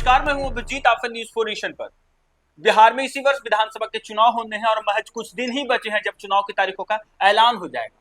नमस्कार, मैं हूं अभिजीत, आप न्यूज 4 नेशन पर। बिहार में इसी वर्ष विधानसभा के चुनाव होने हैं और महज कुछ दिन ही बचे हैं जब चुनाव की तारीखों का ऐलान हो जाएगा।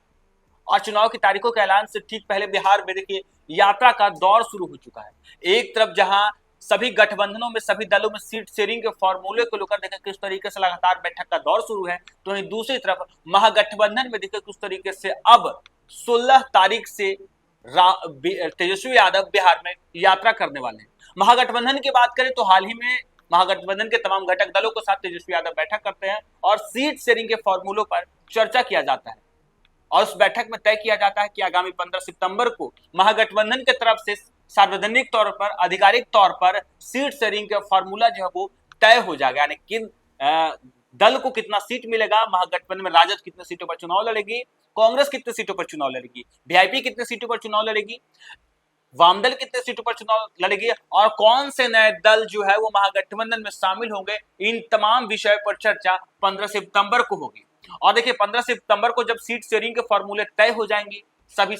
और चुनाव की तारीखों के ऐलान से ठीक पहले बिहार में देखिए यात्रा का दौर शुरू हो चुका है। एक तरफ जहां सभी गठबंधनों में सभी दलों में सीट शेयरिंग के फॉर्मूले को लेकर देखें किस तरीके से लगातार बैठक का दौर शुरू है, तो वहीं दूसरी तरफ महागठबंधन में देखें किस तरीके से अब 16 तारीख से तेजस्वी यादव बिहार में यात्रा करने वाले हैं। महागठबंधन की बात करें तो हाल ही में महागठबंधन के तमाम घटक दलों के साथ तेजस्वी यादव बैठक करते हैं और सीट शेयरिंग के फॉर्मूलों पर चर्चा किया जाता है और उस बैठक में तय किया जाता है कि आगामी 15 सितंबर को महागठबंधन की तरफ से सार्वजनिक तौर पर आधिकारिक तौर पर सीट शेयरिंग का फॉर्मूला जो है वो तय हो जाएगा। यानी किन दल को कितना सीट मिलेगा, महागठबंधन में राजद कितने सीटों पर चुनाव लड़ेगी, कांग्रेस कितने सीटों पर चुनाव लड़ेगी, वीआईपी कितने सीटों पर चुनाव लड़ेगी, वामदल कितने सीटों पर चुनाव लड़ेगी और कौन से नए दल जो है वो महागठबंधन में शामिल होंगे, इन तमाम विषयों पर चर्चा 15 सितंबर को होगी। और देखिए 15 सितंबर को जब सीट शेयरिंग के फॉर्मूले तय हो जाएंगे, सभी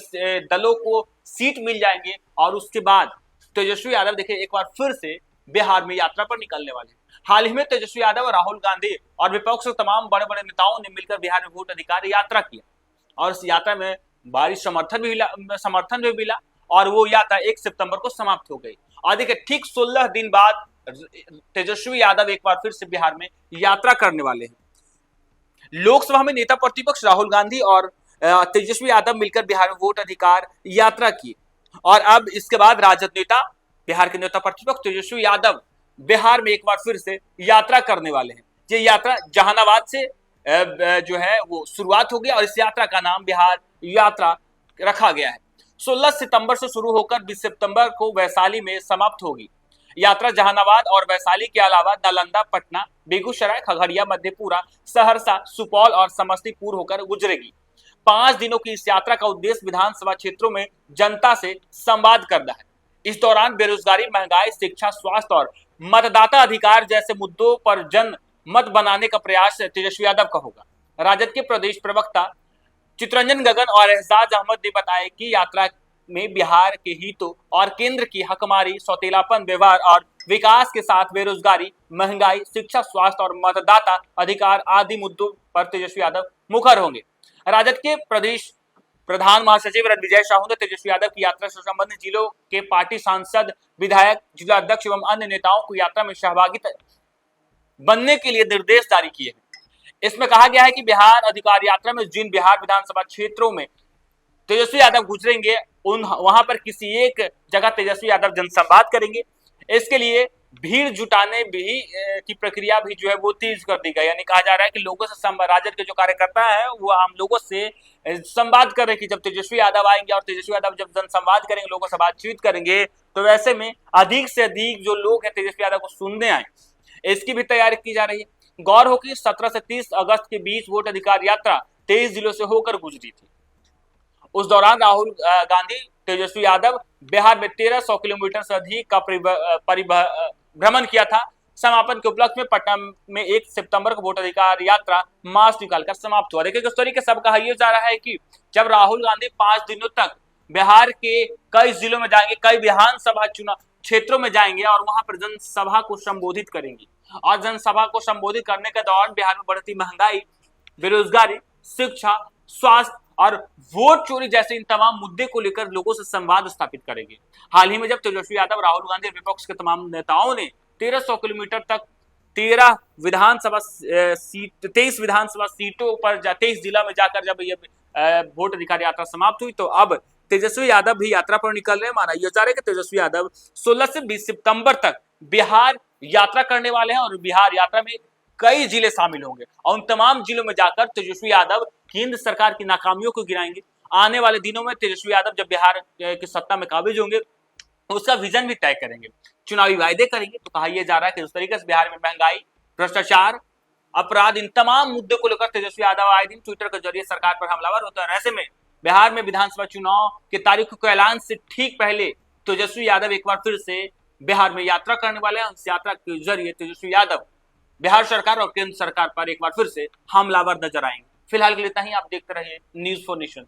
दलों को सीट मिल जाएंगे और उसके बाद तेजस्वी यादव देखिए एक बार फिर से बिहार में यात्रा पर निकलने वाले हैं। हाल ही में तेजस्वी यादव और राहुल गांधी और विपक्ष के तमाम बड़े बड़े नेताओं ने मिलकर बिहार में वोट अधिकार यात्रा किया और इस यात्रा में भारी समर्थन भी मिला और वो यात्रा 1 सितंबर को समाप्त हो गई। और देखिए ठीक 16 दिन बाद तेजस्वी यादव एक बार फिर से बिहार में यात्रा करने वाले हैं। लोकसभा में नेता प्रतिपक्ष राहुल गांधी और तेजस्वी यादव मिलकर बिहार में वोट अधिकार यात्रा की और अब इसके बाद राजद नेता बिहार के नेता प्रतिपक्ष तेजस्वी यादव बिहार में एक बार फिर से यात्रा करने वाले हैं। ये यात्रा जहानाबाद से जो है वो शुरुआत होगी और इस यात्रा का नाम बिहार यात्रा रखा गया है। 16 सितंबर से शुरू होकर 20 सितंबर को वैशाली में समाप्त होगी। यात्रा जहानाबाद और वैशाली के अलावा नालंदा, पटना, बेगूसराय, खगड़िया, मधेपुरा, सहरसा, सुपौल और समस्तीपुर होकर गुजरेगी। 5 दिनों की इस यात्रा का उद्देश्य विधानसभा क्षेत्रों में जनता से संवाद करना है। इस दौरान बेरोजगारी, महंगाई, शिक्षा, स्वास्थ्य और मतदाता अधिकार जैसे मुद्दों पर जन मत बनाने का प्रयास तेजस्वी यादव का होगा। राजद के प्रदेश प्रवक्ता चितरंजन गगन और एहसास अहमद ने बताया कि यात्रा में बिहार के हितों और केंद्र की हकमारी, सौतेलापन व्यवहार और विकास के साथ बेरोजगारी, महंगाई, शिक्षा, स्वास्थ्य और मतदाता अधिकार आदि मुद्दों पर तेजस्वी यादव मुखर होंगे। राजद के प्रदेश प्रधान महासचिव रणविजय साहू ने तेजस्वी यादव की यात्रा से संबंधित जिलों के पार्टी सांसद, विधायक, जिला अध्यक्ष एवं अन्य नेताओं को यात्रा में सहभागी बनने के लिए निर्देश जारी किए हैं। इसमें कहा गया है कि बिहार अधिकार यात्रा में जिन बिहार विधानसभा क्षेत्रों में तेजस्वी यादव गुजरेंगे वहां पर किसी एक जगह तेजस्वी यादव जनसंवाद करेंगे। इसके लिए भीड़ जुटाने भी की प्रक्रिया भी जो है वो तेज कर दी गई। यानी कहा जा रहा है कि लोगों से राजद के जो कार्यकर्ता है वो आम लोगों से संवाद कर रहे हैं कि जब तेजस्वी यादव आएंगे और तेजस्वी यादव जब जनसंवाद करेंगे, लोगों से बातचीत करेंगे, तो वैसे में अधिक से अधिक जो लोग हैं तेजस्वी यादव को सुनने आए, इसकी भी तैयारी की जा रही है। गौर हो कि 17 से 30 अगस्त के बीच वोट अधिकार यात्रा 23 जिलों से होकर गुजरी थी। उस दौरान राहुल गांधी, तेजस्वी यादव बिहार में 1300 किलोमीटर से अधिक का भ्रमण किया था। समापन के उपलक्ष्य में पटना में 1 सितंबर को वोट अधिकार यात्रा मार्च निकालकर समाप्त हुआ। देखिए किस तरीके सब कहा यह जा रहा है कि जब राहुल गांधी 5 दिनों तक बिहार के कई जिलों में जाएंगे, कई विधानसभा चुनाव क्षेत्रों में जाएंगे और वहां पर जनसभा को संबोधित करेंगे और जनसभा को संबोधित करने के दौरान बिहार में बढ़ती महंगाई, बेरोजगारी, शिक्षा, स्वास्थ्य और वोट चोरी जैसे इन तमाम मुद्दे को लेकर लोगों से संवाद स्थापित करेंगे। हाल ही में जब तेजस्वी यादव, राहुल गांधी, विपक्ष के तमाम नेताओं ने 1300 किलोमीटर तक 23 विधानसभा सीटों पर 23 जिला में जाकर जब ये वोट अधिकार यात्रा समाप्त हुई, तो अब तेजस्वी यादव भी यात्रा पर निकल रहे हैं। माना यह जा रहा है कि तेजस्वी यादव 16 से 20 सितंबर तक बिहार यात्रा करने वाले हैं और बिहार यात्रा में कई जिले शामिल होंगे और उन तमाम जिलों में जाकर तेजस्वी यादव केंद्र सरकार की नाकामियों को गिनाएंगे। आने वाले दिनों में तेजस्वी यादव जब बिहार की सत्ता में काबिज होंगे उसका विजन भी तय करेंगे, चुनावी वायदे करेंगे। तो कहा यह जा रहा है कि उस तरीके से बिहार में महंगाई, भ्रष्टाचार, अपराध, इन तमाम मुद्दों को लेकर तेजस्वी यादव आए दिन ट्विटर के जरिए सरकार पर हमलावर होता है। ऐसे में बिहार में विधानसभा चुनाव के तारीखों के ऐलान से ठीक पहले तेजस्वी यादव एक बार फिर से बिहार में यात्रा करने वाले हैं। इस यात्रा के जरिए तेजस्वी यादव बिहार सरकार और केंद्र सरकार पर एक बार फिर से हमलावर नजर आएंगे। फिलहाल के लिए इतना ही। आप देखते रहिए न्यूज़ 4 नेशन।